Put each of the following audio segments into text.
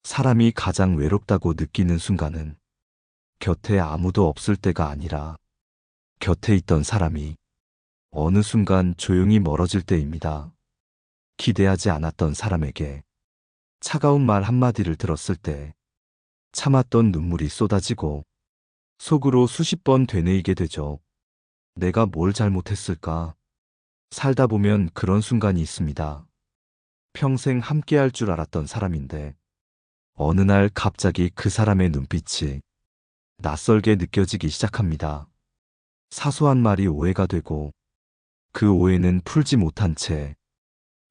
사람이 가장 외롭다고 느끼는 순간은 곁에 아무도 없을 때가 아니라 곁에 있던 사람이 어느 순간 조용히 멀어질 때입니다. 기대하지 않았던 사람에게 차가운 말 한마디를 들었을 때 참았던 눈물이 쏟아지고 속으로 수십 번 되뇌이게 되죠. 내가 뭘 잘못했을까? 살다 보면 그런 순간이 있습니다. 평생 함께할 줄 알았던 사람인데 어느 날 갑자기 그 사람의 눈빛이 낯설게 느껴지기 시작합니다. 사소한 말이 오해가 되고 그 오해는 풀지 못한 채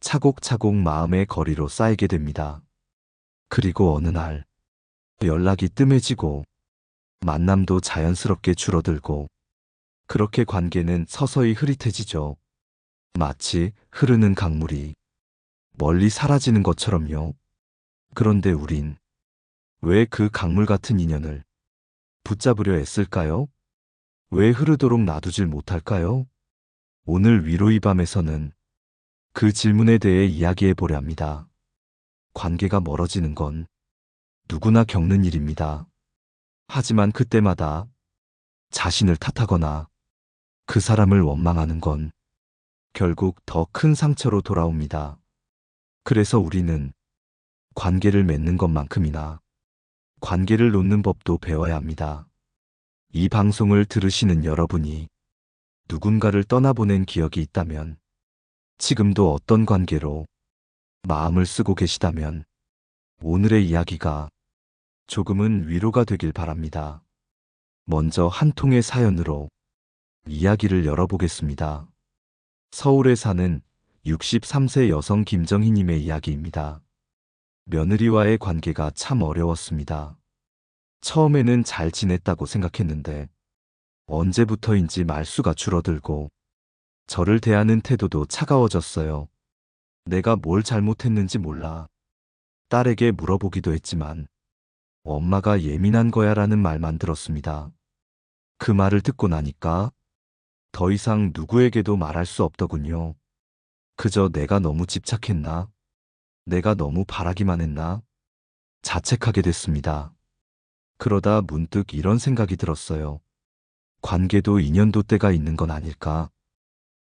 차곡차곡 마음의 거리로 쌓이게 됩니다. 그리고 어느 날 연락이 뜸해지고 만남도 자연스럽게 줄어들고 그렇게 관계는 서서히 흐릿해지죠. 마치 흐르는 강물이 멀리 사라지는 것처럼요. 그런데 우린 왜 그 강물 같은 인연을 붙잡으려 애쓸까요? 왜 흐르도록 놔두질 못할까요? 오늘 위로의 밤에서는 그 질문에 대해 이야기해 보려 합니다. 관계가 멀어지는 건 누구나 겪는 일입니다. 하지만 그때마다 자신을 탓하거나 그 사람을 원망하는 건 결국 더 큰 상처로 돌아옵니다. 그래서 우리는 관계를 맺는 것만큼이나 관계를 놓는 법도 배워야 합니다. 이 방송을 들으시는 여러분이 누군가를 떠나보낸 기억이 있다면, 지금도 어떤 관계로 마음을 쓰고 계시다면 오늘의 이야기가 조금은 위로가 되길 바랍니다. 먼저 한 통의 사연으로 이야기를 열어보겠습니다. 서울에 사는 63세 여성 김정희님의 이야기입니다. 며느리와의 관계가 참 어려웠습니다. 처음에는 잘 지냈다고 생각했는데 언제부터인지 말수가 줄어들고 저를 대하는 태도도 차가워졌어요. 내가 뭘 잘못했는지 몰라. 딸에게 물어보기도 했지만 엄마가 예민한 거야 라는 말만 들었습니다. 그 말을 듣고 나니까 더 이상 누구에게도 말할 수 없더군요. 그저 내가 너무 집착했나? 내가 너무 바라기만 했나? 자책하게 됐습니다. 그러다 문득 이런 생각이 들었어요. 관계도 인연도 때가 있는 건 아닐까?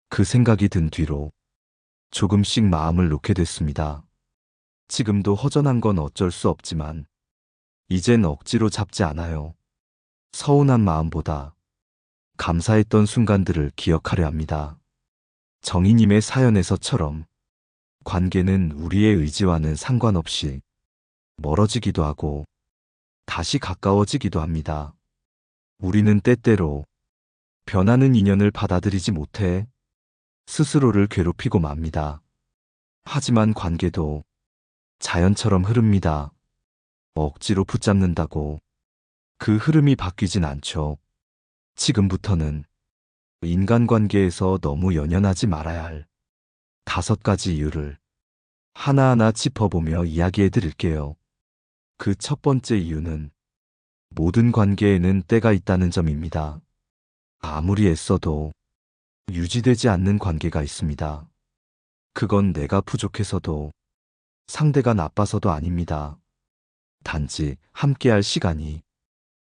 그 생각이 든 뒤로 조금씩 마음을 놓게 됐습니다. 지금도 허전한 건 어쩔 수 없지만 이젠 억지로 잡지 않아요. 서운한 마음보다 감사했던 순간들을 기억하려 합니다. 정희님의 사연에서처럼 관계는 우리의 의지와는 상관없이 멀어지기도 하고 다시 가까워지기도 합니다. 우리는 때때로 변하는 인연을 받아들이지 못해 스스로를 괴롭히고 맙니다. 하지만 관계도 자연처럼 흐릅니다. 억지로 붙잡는다고 그 흐름이 바뀌진 않죠. 지금부터는 인간관계에서 너무 연연하지 말아야 할 5가지 이유를 하나하나 짚어보며 이야기해 드릴게요. 그 첫 번째 이유는 모든 관계에는 때가 있다는 점입니다. 아무리 애써도 유지되지 않는 관계가 있습니다. 그건 내가 부족해서도 상대가 나빠서도 아닙니다. 단지 함께할 시간이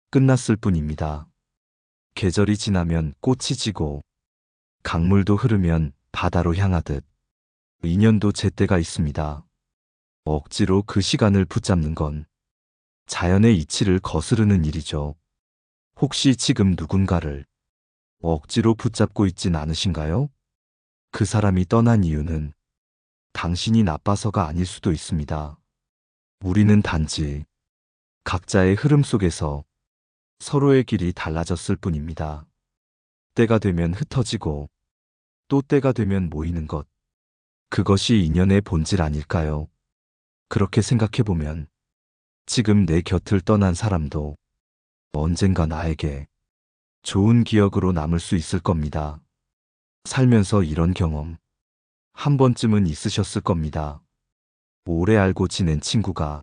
끝났을 뿐입니다. 계절이 지나면 꽃이 지고 강물도 흐르면 바다로 향하듯 인연도 제때가 있습니다. 억지로 그 시간을 붙잡는 건 자연의 이치를 거스르는 일이죠. 혹시 지금 누군가를 억지로 붙잡고 있진 않으신가요? 그 사람이 떠난 이유는 당신이 나빠서가 아닐 수도 있습니다. 우리는 단지 각자의 흐름 속에서 서로의 길이 달라졌을 뿐입니다. 때가 되면 흩어지고 또 때가 되면 모이는 것. 그것이 인연의 본질 아닐까요? 그렇게 생각해보면 지금 내 곁을 떠난 사람도 언젠가 나에게 좋은 기억으로 남을 수 있을 겁니다. 살면서 이런 경험 한 번쯤은 있으셨을 겁니다. 오래 알고 지낸 친구가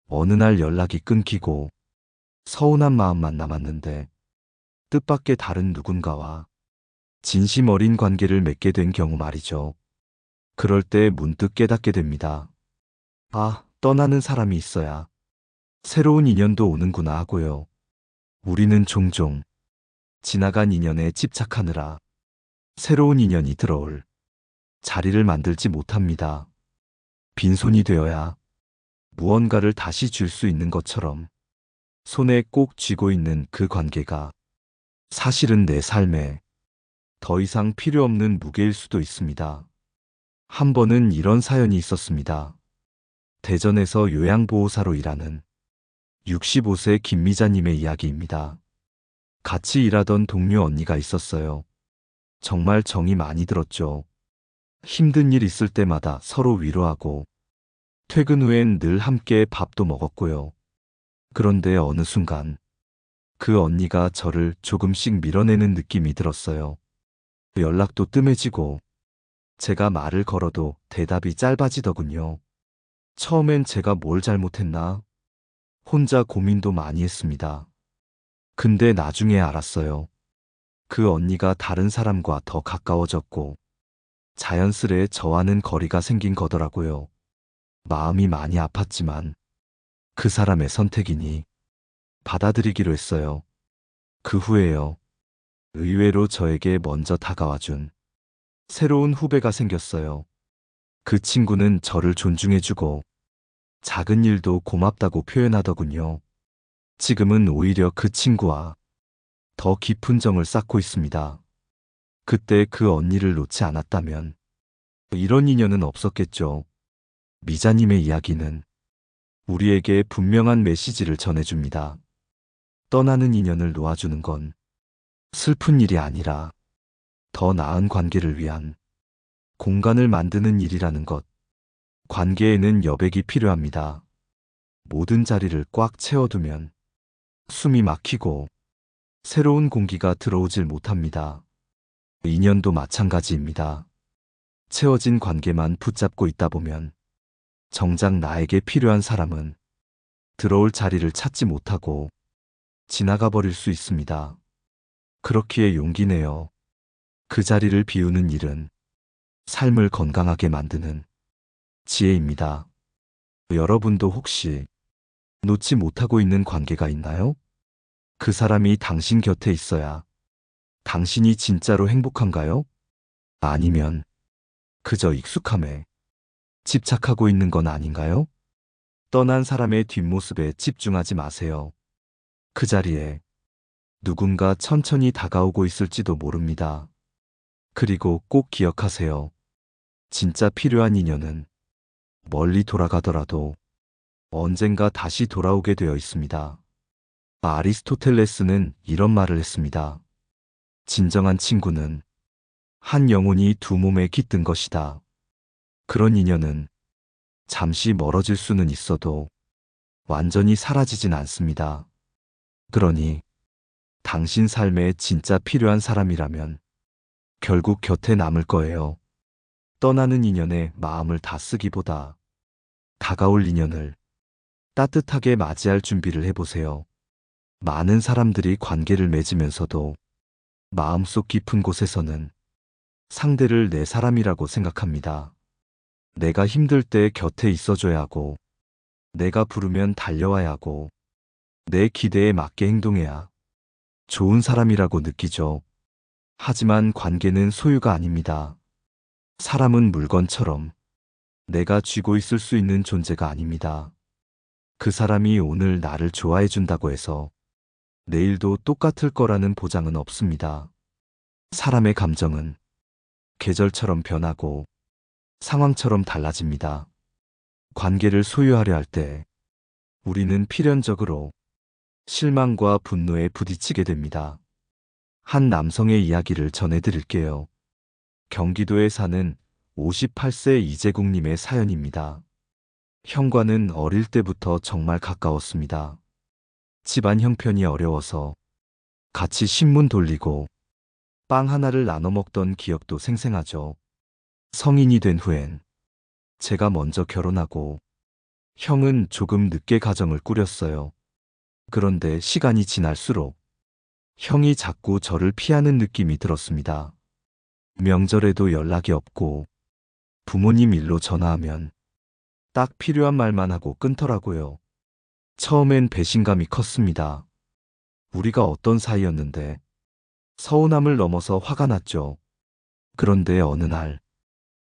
어느 날 연락이 끊기고 서운한 마음만 남았는데 뜻밖의 다른 누군가와 진심 어린 관계를 맺게 된 경우 말이죠. 그럴 때 문득 깨닫게 됩니다. 아, 떠나는 사람이 있어야 새로운 인연도 오는구나 하고요. 우리는 종종 지나간 인연에 집착하느라 새로운 인연이 들어올 자리를 만들지 못합니다. 빈손이 되어야 무언가를 다시 줄 수 있는 것처럼 손에 꼭 쥐고 있는 그 관계가 사실은 내 삶에 더 이상 필요 없는 무게일 수도 있습니다. 한 번은 이런 사연이 있었습니다. 대전에서 요양보호사로 일하는 65세 김미자님의 이야기입니다. 같이 일하던 동료 언니가 있었어요. 정말 정이 많이 들었죠. 힘든 일 있을 때마다 서로 위로하고 퇴근 후엔 늘 함께 밥도 먹었고요. 그런데 어느 순간 그 언니가 저를 조금씩 밀어내는 느낌이 들었어요. 연락도 뜸해지고 제가 말을 걸어도 대답이 짧아지더군요. 처음엔 제가 뭘 잘못했나? 혼자 고민도 많이 했습니다. 근데 나중에 알았어요. 그 언니가 다른 사람과 더 가까워졌고 자연스레 저와는 거리가 생긴 거더라고요. 마음이 많이 아팠지만 그 사람의 선택이니 받아들이기로 했어요. 그 후에요. 의외로 저에게 먼저 다가와준 새로운 후배가 생겼어요. 그 친구는 저를 존중해주고 작은 일도 고맙다고 표현하더군요. 지금은 오히려 그 친구와 더 깊은 정을 쌓고 있습니다. 그때 그 언니를 놓지 않았다면 이런 인연은 없었겠죠. 미자님의 이야기는 우리에게 분명한 메시지를 전해줍니다. 떠나는 인연을 놓아주는 건 슬픈 일이 아니라 더 나은 관계를 위한 공간을 만드는 일이라는 것. 관계에는 여백이 필요합니다. 모든 자리를 꽉 채워두면 숨이 막히고 새로운 공기가 들어오질 못합니다. 인연도 마찬가지입니다. 채워진 관계만 붙잡고 있다 보면 정작 나에게 필요한 사람은 들어올 자리를 찾지 못하고 지나가 버릴 수 있습니다. 그렇기에 용기 내어 그 자리를 비우는 일은 삶을 건강하게 만드는 지혜입니다. 여러분도 혹시 놓지 못하고 있는 관계가 있나요? 그 사람이 당신 곁에 있어야 당신이 진짜로 행복한가요? 아니면 그저 익숙함에 집착하고 있는 건 아닌가요? 떠난 사람의 뒷모습에 집중하지 마세요. 그 자리에 누군가 천천히 다가오고 있을지도 모릅니다. 그리고 꼭 기억하세요. 진짜 필요한 인연은 멀리 돌아가더라도 언젠가 다시 돌아오게 되어 있습니다. 아리스토텔레스는 이런 말을 했습니다. 진정한 친구는 한 영혼이 두 몸에 깃든 것이다. 그런 인연은 잠시 멀어질 수는 있어도 완전히 사라지진 않습니다. 그러니 당신 삶에 진짜 필요한 사람이라면 결국 곁에 남을 거예요. 떠나는 인연에 마음을 다 쓰기보다 다가올 인연을 따뜻하게 맞이할 준비를 해보세요. 많은 사람들이 관계를 맺으면서도 마음속 깊은 곳에서는 상대를 내 사람이라고 생각합니다. 내가 힘들 때 곁에 있어줘야 하고, 내가 부르면 달려와야 하고, 내 기대에 맞게 행동해야 좋은 사람이라고 느끼죠. 하지만 관계는 소유가 아닙니다. 사람은 물건처럼 내가 쥐고 있을 수 있는 존재가 아닙니다. 그 사람이 오늘 나를 좋아해 준다고 해서 내일도 똑같을 거라는 보장은 없습니다. 사람의 감정은 계절처럼 변하고 상황처럼 달라집니다. 관계를 소유하려 할 때 우리는 필연적으로 실망과 분노에 부딪히게 됩니다. 한 남성의 이야기를 전해드릴게요. 경기도에 사는 58세 이재국님의 사연입니다. 형과는 어릴 때부터 정말 가까웠습니다. 집안 형편이 어려워서 같이 신문 돌리고 빵 하나를 나눠 먹던 기억도 생생하죠. 성인이 된 후엔 제가 먼저 결혼하고 형은 조금 늦게 가정을 꾸렸어요. 그런데 시간이 지날수록 형이 자꾸 저를 피하는 느낌이 들었습니다. 명절에도 연락이 없고 부모님 일로 전화하면 딱 필요한 말만 하고 끊더라고요. 처음엔 배신감이 컸습니다. 우리가 어떤 사이였는데 서운함을 넘어서 화가 났죠. 그런데 어느 날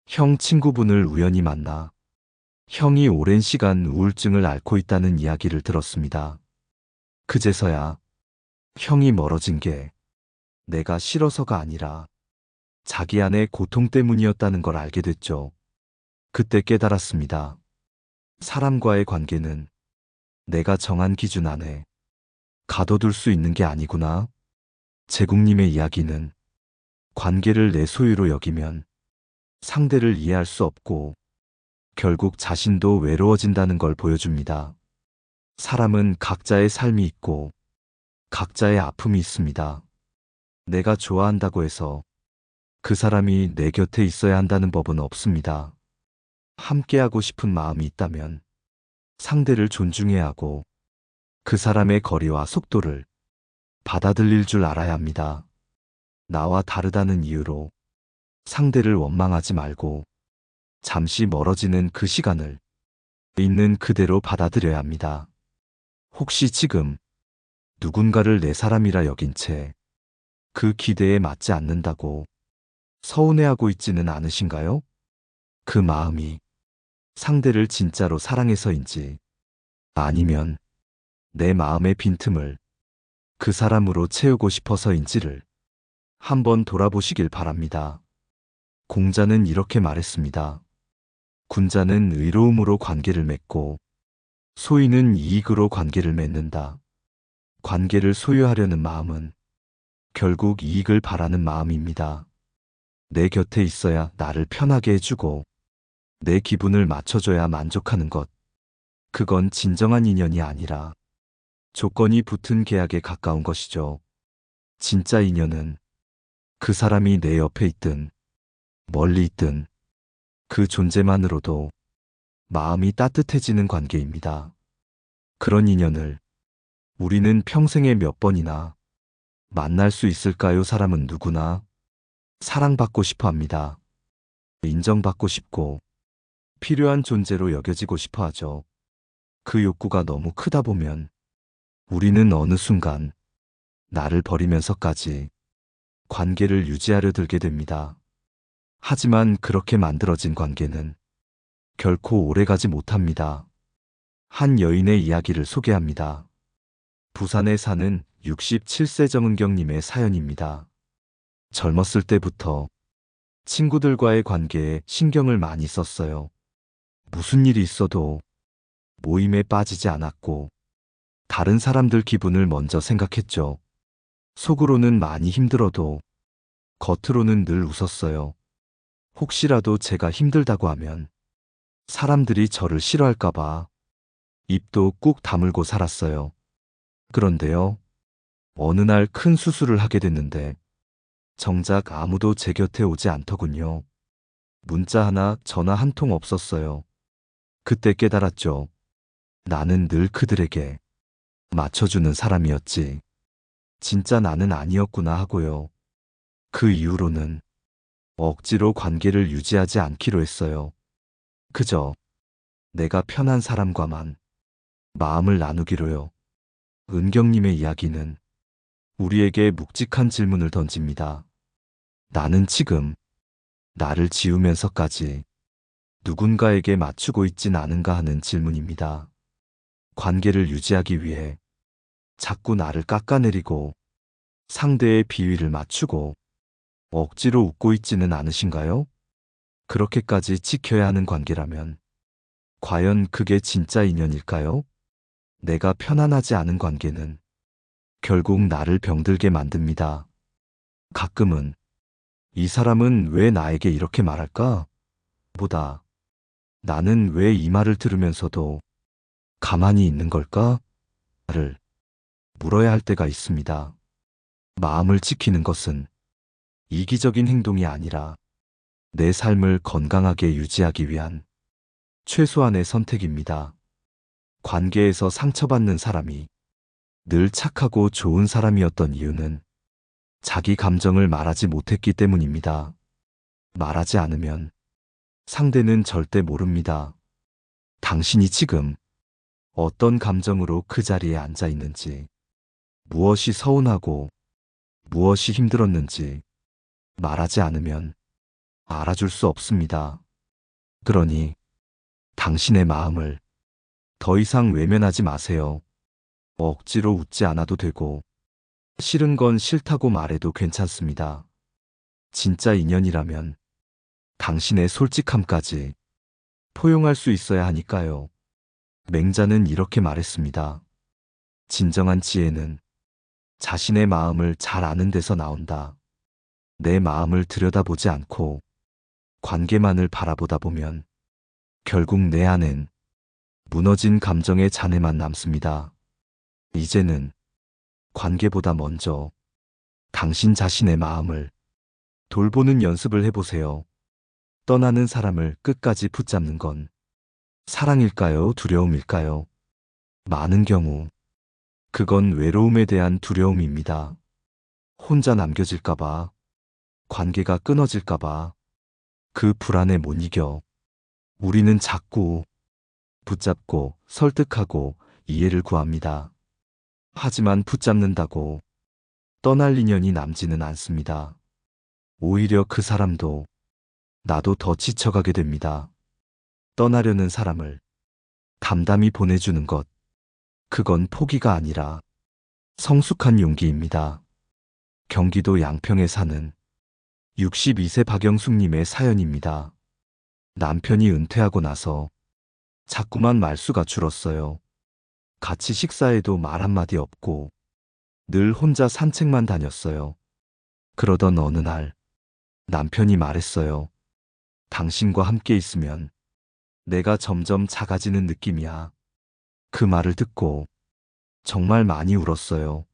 형 친구분을 우연히 만나 형이 오랜 시간 우울증을 앓고 있다는 이야기를 들었습니다. 그제서야 형이 멀어진 게 내가 싫어서가 아니라 자기 안의 고통 때문이었다는 걸 알게 됐죠. 그때 깨달았습니다. 사람과의 관계는 내가 정한 기준 안에 가둬둘 수 있는 게 아니구나. 제국님의 이야기는 관계를 내 소유로 여기면 상대를 이해할 수 없고 결국 자신도 외로워진다는 걸 보여줍니다. 사람은 각자의 삶이 있고 각자의 아픔이 있습니다. 내가 좋아한다고 해서 그 사람이 내 곁에 있어야 한다는 법은 없습니다. 함께하고 싶은 마음이 있다면 상대를 존중해야 하고 그 사람의 거리와 속도를 받아들일 줄 알아야 합니다. 나와 다르다는 이유로 상대를 원망하지 말고 잠시 멀어지는 그 시간을 있는 그대로 받아들여야 합니다. 혹시 지금 누군가를 내 사람이라 여긴 채 그 기대에 맞지 않는다고 서운해하고 있지는 않으신가요? 그 마음이 상대를 진짜로 사랑해서인지 아니면 내 마음의 빈틈을 그 사람으로 채우고 싶어서인지를 한번 돌아보시길 바랍니다. 공자는 이렇게 말했습니다. 군자는 의로움으로 관계를 맺고 소인은 이익으로 관계를 맺는다. 관계를 소유하려는 마음은 결국 이익을 바라는 마음입니다. 내 곁에 있어야 나를 편하게 해주고 내 기분을 맞춰줘야 만족하는 것. 그건 진정한 인연이 아니라 조건이 붙은 계약에 가까운 것이죠. 진짜 인연은 그 사람이 내 옆에 있든 멀리 있든 그 존재만으로도 마음이 따뜻해지는 관계입니다. 그런 인연을 우리는 평생에 몇 번이나 만날 수 있을까요? 사람은 누구나 사랑받고 싶어 합니다. 인정받고 싶고 필요한 존재로 여겨지고 싶어 하죠. 그 욕구가 너무 크다 보면 우리는 어느 순간 나를 버리면서까지 관계를 유지하려 들게 됩니다. 하지만 그렇게 만들어진 관계는 결코 오래가지 못합니다. 한 여인의 이야기를 소개합니다. 부산에 사는 67세 정은경님의 사연입니다. 젊었을 때부터 친구들과의 관계에 신경을 많이 썼어요. 무슨 일이 있어도 모임에 빠지지 않았고 다른 사람들 기분을 먼저 생각했죠. 속으로는 많이 힘들어도 겉으로는 늘 웃었어요. 혹시라도 제가 힘들다고 하면 사람들이 저를 싫어할까봐 입도 꾹 다물고 살았어요. 그런데요, 어느 날 큰 수술을 하게 됐는데 정작 아무도 제 곁에 오지 않더군요. 문자 하나, 전화 한 통 없었어요. 그때 깨달았죠. 나는 늘 그들에게 맞춰주는 사람이었지. 진짜 나는 아니었구나 하고요. 그 이후로는 억지로 관계를 유지하지 않기로 했어요. 그저 내가 편한 사람과만 마음을 나누기로요. 은경님의 이야기는 우리에게 묵직한 질문을 던집니다. 나는 지금 나를 지우면서까지 누군가에게 맞추고 있진 않은가 하는 질문입니다. 관계를 유지하기 위해 자꾸 나를 깎아내리고 상대의 비위를 맞추고 억지로 웃고 있지는 않으신가요? 그렇게까지 지켜야 하는 관계라면 과연 그게 진짜 인연일까요? 내가 편안하지 않은 관계는 결국 나를 병들게 만듭니다. 가끔은 이 사람은 왜 나에게 이렇게 말할까? 보다 나는 왜 이 말을 들으면서도 가만히 있는 걸까? 를 물어야 할 때가 있습니다. 마음을 지키는 것은 이기적인 행동이 아니라 내 삶을 건강하게 유지하기 위한 최소한의 선택입니다. 관계에서 상처받는 사람이 늘 착하고 좋은 사람이었던 이유는 자기 감정을 말하지 못했기 때문입니다. 말하지 않으면 상대는 절대 모릅니다. 당신이 지금 어떤 감정으로 그 자리에 앉아 있는지, 무엇이 서운하고 무엇이 힘들었는지 말하지 않으면 알아줄 수 없습니다. 그러니 당신의 마음을 더 이상 외면하지 마세요. 억지로 웃지 않아도 되고, 싫은 건 싫다고 말해도 괜찮습니다. 진짜 인연이라면 당신의 솔직함까지 포용할 수 있어야 하니까요. 맹자는 이렇게 말했습니다. 진정한 지혜는 자신의 마음을 잘 아는 데서 나온다. 내 마음을 들여다보지 않고 관계만을 바라보다 보면 결국 내 안엔 무너진 감정의 잔해만 남습니다. 이제는 관계보다 먼저 당신 자신의 마음을 돌보는 연습을 해보세요. 떠나는 사람을 끝까지 붙잡는 건 사랑일까요? 두려움일까요? 많은 경우 그건 외로움에 대한 두려움입니다. 혼자 남겨질까봐, 관계가 끊어질까봐, 그 불안에 못 이겨 우리는 자꾸 붙잡고 설득하고 이해를 구합니다. 하지만 붙잡는다고 떠날 인연이 남지는 않습니다. 오히려 그 사람도 나도 더 지쳐가게 됩니다. 떠나려는 사람을 담담히 보내주는 것, 그건 포기가 아니라 성숙한 용기입니다. 경기도 양평에 사는 62세 박영숙님의 사연입니다. 남편이 은퇴하고 나서 자꾸만 말수가 줄었어요. 같이 식사해도 말 한마디 없고 늘 혼자 산책만 다녔어요. 그러던 어느 날 남편이 말했어요. 당신과 함께 있으면 내가 점점 작아지는 느낌이야. 그 말을 듣고 정말 많이 울었어요.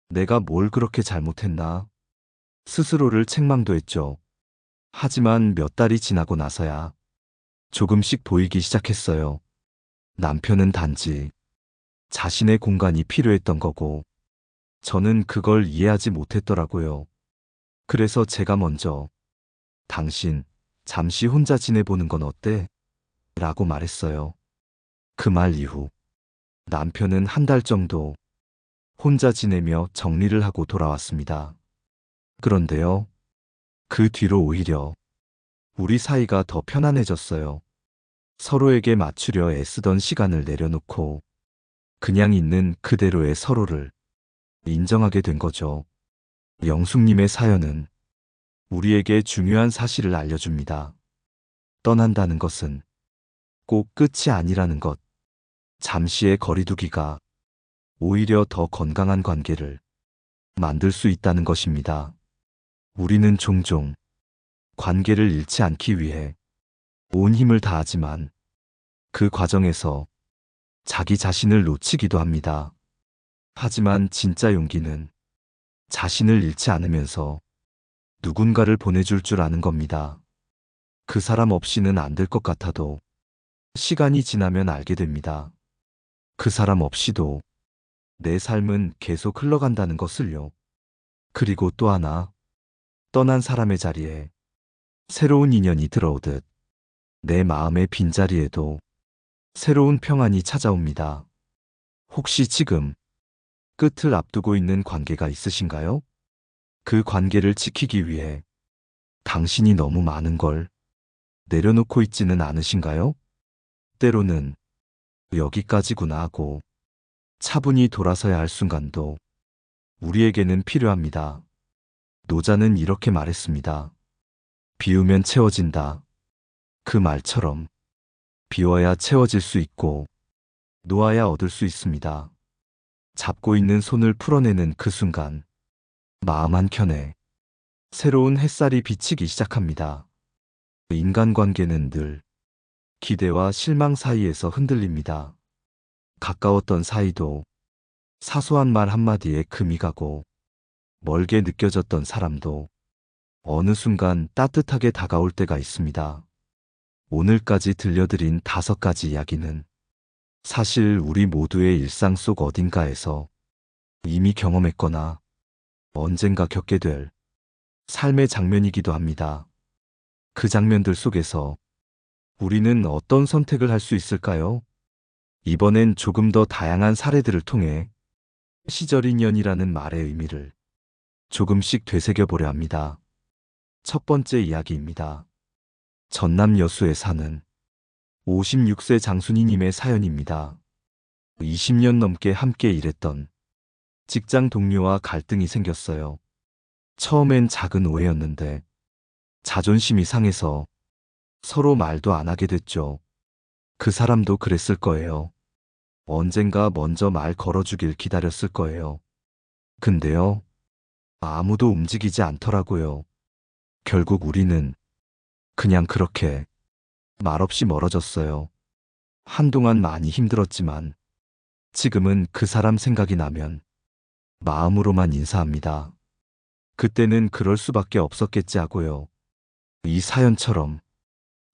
내가 뭘 그렇게 잘못했나? 스스로를 책망도 했죠. 하지만 몇 달이 지나고 나서야 조금씩 보이기 시작했어요. 남편은 단지 자신의 공간이 필요했던 거고 저는 그걸 이해하지 못했더라고요. 그래서 제가 먼저 당신 잠시 혼자 지내보는 건 어때? 라고 말했어요. 그 말 이후 남편은 한 달 정도 혼자 지내며 정리를 하고 돌아왔습니다. 그런데요, 그 뒤로 오히려 우리 사이가 더 편안해졌어요. 서로에게 맞추려 애쓰던 시간을 내려놓고 그냥 있는 그대로의 서로를 인정하게 된 거죠. 영숙님의 사연은 우리에게 중요한 사실을 알려줍니다. 떠난다는 것은 꼭 끝이 아니라는 것, 잠시의 거리두기가 오히려 더 건강한 관계를 만들 수 있다는 것입니다. 우리는 종종 관계를 잃지 않기 위해 온 힘을 다하지만 그 과정에서 자기 자신을 놓치기도 합니다. 하지만 진짜 용기는 자신을 잃지 않으면서 누군가를 보내줄 줄 아는 겁니다. 그 사람 없이는 안 될 것 같아도 시간이 지나면 알게 됩니다. 그 사람 없이도 내 삶은 계속 흘러간다는 것을요. 그리고 또 하나, 떠난 사람의 자리에 새로운 인연이 들어오듯 내 마음의 빈자리에도 새로운 평안이 찾아옵니다. 혹시 지금 끝을 앞두고 있는 관계가 있으신가요? 그 관계를 지키기 위해 당신이 너무 많은 걸 내려놓고 있지는 않으신가요? 때로는 여기까지구나 하고 차분히 돌아서야 할 순간도 우리에게는 필요합니다. 노자는 이렇게 말했습니다. 비우면 채워진다. 그 말처럼 비워야 채워질 수 있고 놓아야 얻을 수 있습니다. 잡고 있는 손을 풀어내는 그 순간 마음 한켠에 새로운 햇살이 비치기 시작합니다. 인간관계는 늘 기대와 실망 사이에서 흔들립니다. 가까웠던 사이도 사소한 말 한마디에 금이 가고 멀게 느껴졌던 사람도 어느 순간 따뜻하게 다가올 때가 있습니다. 오늘까지 들려드린 5가지 이야기는 사실 우리 모두의 일상 속 어딘가에서 이미 경험했거나 언젠가 겪게 될 삶의 장면이기도 합니다. 그 장면들 속에서 우리는 어떤 선택을 할 수 있을까요? 이번엔 조금 더 다양한 사례들을 통해 시절 인연이라는 말의 의미를 조금씩 되새겨보려 합니다. 첫 번째 이야기입니다. 전남 여수에 사는 56세 장순이님의 사연입니다. 20년 넘게 함께 일했던 직장 동료와 갈등이 생겼어요. 처음엔 작은 오해였는데 자존심이 상해서 서로 말도 안 하게 됐죠. 그 사람도 그랬을 거예요. 언젠가 먼저 말 걸어주길 기다렸을 거예요. 근데요, 아무도 움직이지 않더라고요. 결국 우리는 그냥 그렇게 말없이 멀어졌어요. 한동안 많이 힘들었지만 지금은 그 사람 생각이 나면 마음으로만 인사합니다. 그때는 그럴 수밖에 없었겠지 하고요. 이 사연처럼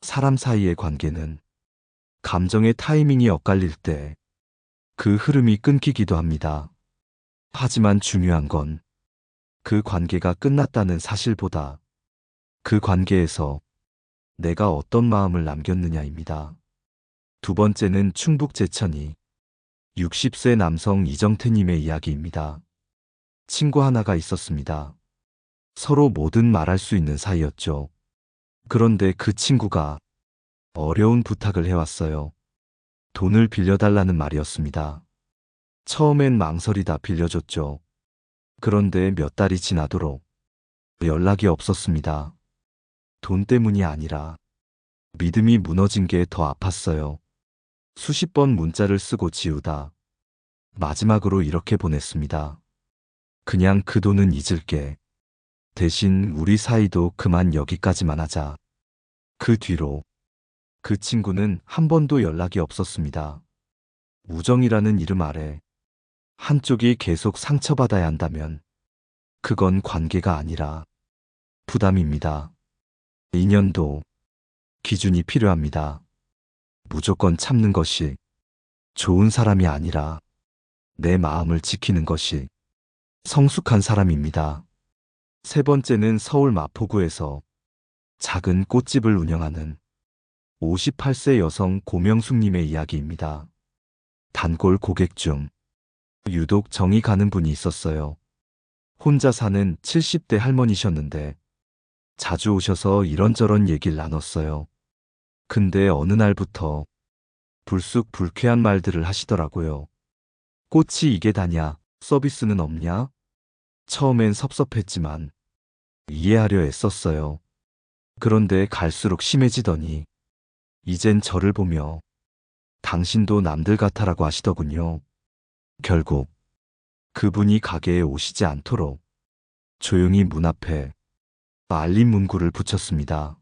사람 사이의 관계는 감정의 타이밍이 엇갈릴 때 그 흐름이 끊기기도 합니다. 하지만 중요한 건 그 관계가 끝났다는 사실보다 그 관계에서 내가 어떤 마음을 남겼느냐입니다. 두 번째는 충북 제천이 60세 남성 이정태님의 이야기입니다. 친구 하나가 있었습니다. 서로 뭐든 말할 수 있는 사이였죠. 그런데 그 친구가 어려운 부탁을 해왔어요. 돈을 빌려달라는 말이었습니다. 처음엔 망설이다 빌려줬죠. 그런데 몇 달이 지나도록 연락이 없었습니다. 돈 때문이 아니라 믿음이 무너진 게 더 아팠어요. 수십 번 문자를 쓰고 지우다 마지막으로 이렇게 보냈습니다. 그냥 그 돈은 잊을게. 대신 우리 사이도 그만 여기까지만 하자. 그 뒤로 그 친구는 한 번도 연락이 없었습니다. 우정이라는 이름 아래 한쪽이 계속 상처받아야 한다면 그건 관계가 아니라 부담입니다. 인연도 기준이 필요합니다. 무조건 참는 것이 좋은 사람이 아니라 내 마음을 지키는 것이 성숙한 사람입니다. 세 번째는 서울 마포구에서 작은 꽃집을 운영하는 58세 여성 고명숙님의 이야기입니다. 단골 고객 중 유독 정이 가는 분이 있었어요. 혼자 사는 70대 할머니셨는데 자주 오셔서 이런저런 얘기를 나눴어요. 근데 어느 날부터 불쑥 불쾌한 말들을 하시더라고요. 꽃이 이게 다냐? 서비스는 없냐? 처음엔 섭섭했지만 이해하려 애썼어요. 그런데 갈수록 심해지더니 이젠 저를 보며 당신도 남들 같아라고 하시더군요. 결국 그분이 가게에 오시지 않도록 조용히 문 앞에 알림 문구를 붙였습니다.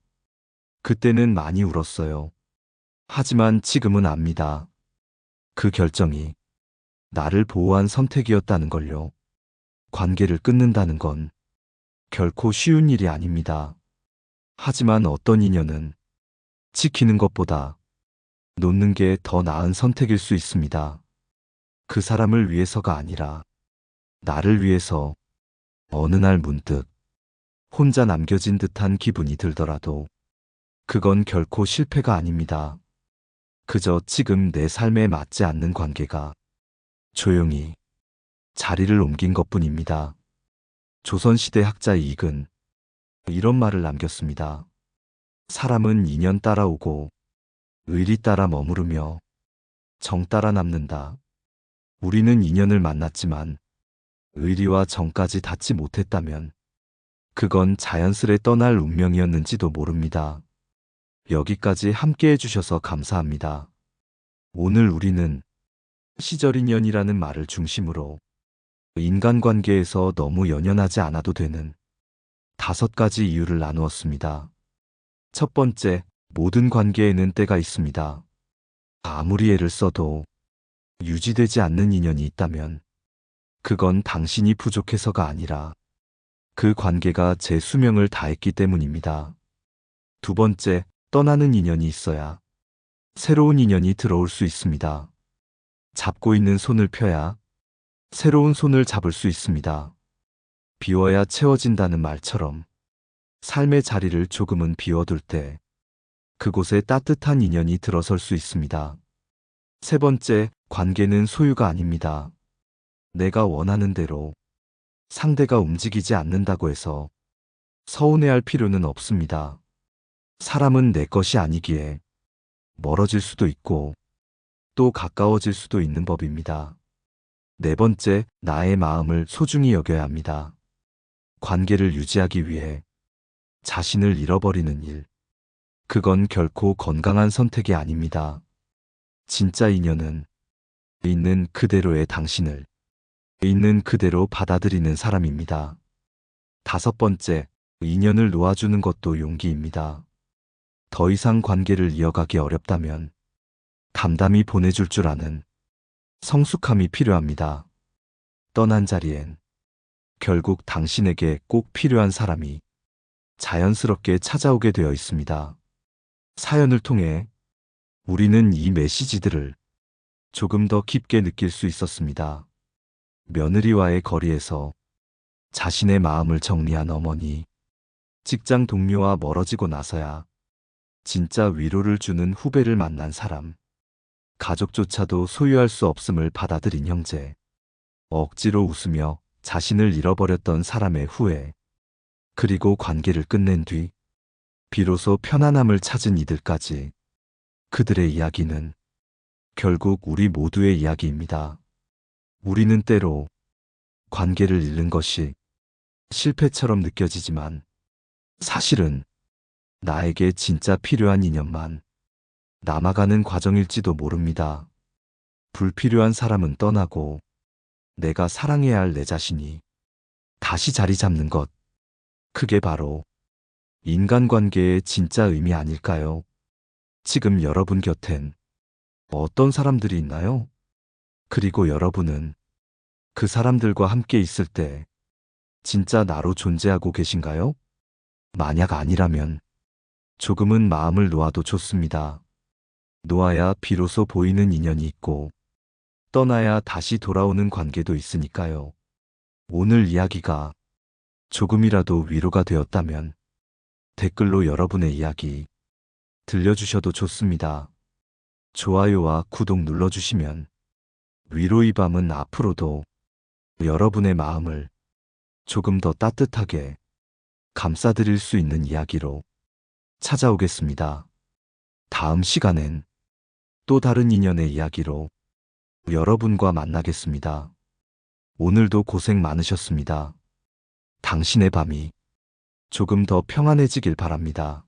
그때는 많이 울었어요. 하지만 지금은 압니다. 그 결정이 나를 보호한 선택이었다는 걸요. 관계를 끊는다는 건 결코 쉬운 일이 아닙니다. 하지만 어떤 인연은 지키는 것보다 놓는 게 더 나은 선택일 수 있습니다. 그 사람을 위해서가 아니라 나를 위해서 어느 날 문득 혼자 남겨진 듯한 기분이 들더라도 그건 결코 실패가 아닙니다. 그저 지금 내 삶에 맞지 않는 관계가 조용히 자리를 옮긴 것뿐입니다. 조선시대 학자 이익은 이런 말을 남겼습니다. 사람은 인연 따라오고 의리 따라 머무르며 정 따라 남는다. 우리는 인연을 만났지만 의리와 정까지 닿지 못했다면 그건 자연스레 떠날 운명이었는지도 모릅니다. 여기까지 함께 해주셔서 감사합니다. 오늘 우리는 시절 인연이라는 말을 중심으로 인간관계에서 너무 연연하지 않아도 되는 5가지 이유를 나누었습니다. 첫 번째, 모든 관계에는 때가 있습니다. 아무리 애를 써도 유지되지 않는 인연이 있다면 그건 당신이 부족해서가 아니라 그 관계가 제 수명을 다했기 때문입니다. 두 번째, 떠나는 인연이 있어야 새로운 인연이 들어올 수 있습니다. 잡고 있는 손을 펴야 새로운 손을 잡을 수 있습니다. 비워야 채워진다는 말처럼 삶의 자리를 조금은 비워둘 때 그곳에 따뜻한 인연이 들어설 수 있습니다. 세 번째, 관계는 소유가 아닙니다. 내가 원하는 대로 상대가 움직이지 않는다고 해서 서운해할 필요는 없습니다. 사람은 내 것이 아니기에 멀어질 수도 있고 또 가까워질 수도 있는 법입니다. 네 번째, 나의 마음을 소중히 여겨야 합니다. 관계를 유지하기 위해 자신을 잃어버리는 일, 그건 결코 건강한 선택이 아닙니다. 진짜 인연은 있는 그대로의 당신을 있는 그대로 받아들이는 사람입니다. 다섯 번째, 인연을 놓아주는 것도 용기입니다. 더 이상 관계를 이어가기 어렵다면 담담히 보내줄 줄 아는 성숙함이 필요합니다. 떠난 자리엔 결국 당신에게 꼭 필요한 사람이 자연스럽게 찾아오게 되어 있습니다. 사연을 통해 우리는 이 메시지들을 조금 더 깊게 느낄 수 있었습니다. 며느리와의 거리에서 자신의 마음을 정리한 어머니, 직장 동료와 멀어지고 나서야 진짜 위로를 주는 후배를 만난 사람, 가족조차도 소유할 수 없음을 받아들인 형제, 억지로 웃으며 자신을 잃어버렸던 사람의 후회, 그리고 관계를 끝낸 뒤 비로소 편안함을 찾은 이들까지, 그들의 이야기는 결국 우리 모두의 이야기입니다. 우리는 때로 관계를 잃는 것이 실패처럼 느껴지지만 사실은 나에게 진짜 필요한 인연만 남아가는 과정일지도 모릅니다. 불필요한 사람은 떠나고 내가 사랑해야 할 내 자신이 다시 자리 잡는 것, 그게 바로 인간관계의 진짜 의미 아닐까요? 지금 여러분 곁엔 어떤 사람들이 있나요? 그리고 여러분은 그 사람들과 함께 있을 때 진짜 나로 존재하고 계신가요? 만약 아니라면 조금은 마음을 놓아도 좋습니다. 놓아야 비로소 보이는 인연이 있고 떠나야 다시 돌아오는 관계도 있으니까요. 오늘 이야기가 조금이라도 위로가 되었다면 댓글로 여러분의 이야기 들려주셔도 좋습니다. 좋아요와 구독 눌러주시면 위로의 밤은 앞으로도 여러분의 마음을 조금 더 따뜻하게 감싸드릴 수 있는 이야기로 찾아오겠습니다. 다음 시간엔 또 다른 인연의 이야기로 여러분과 만나겠습니다. 오늘도 고생 많으셨습니다. 당신의 밤이 조금 더 평안해지길 바랍니다.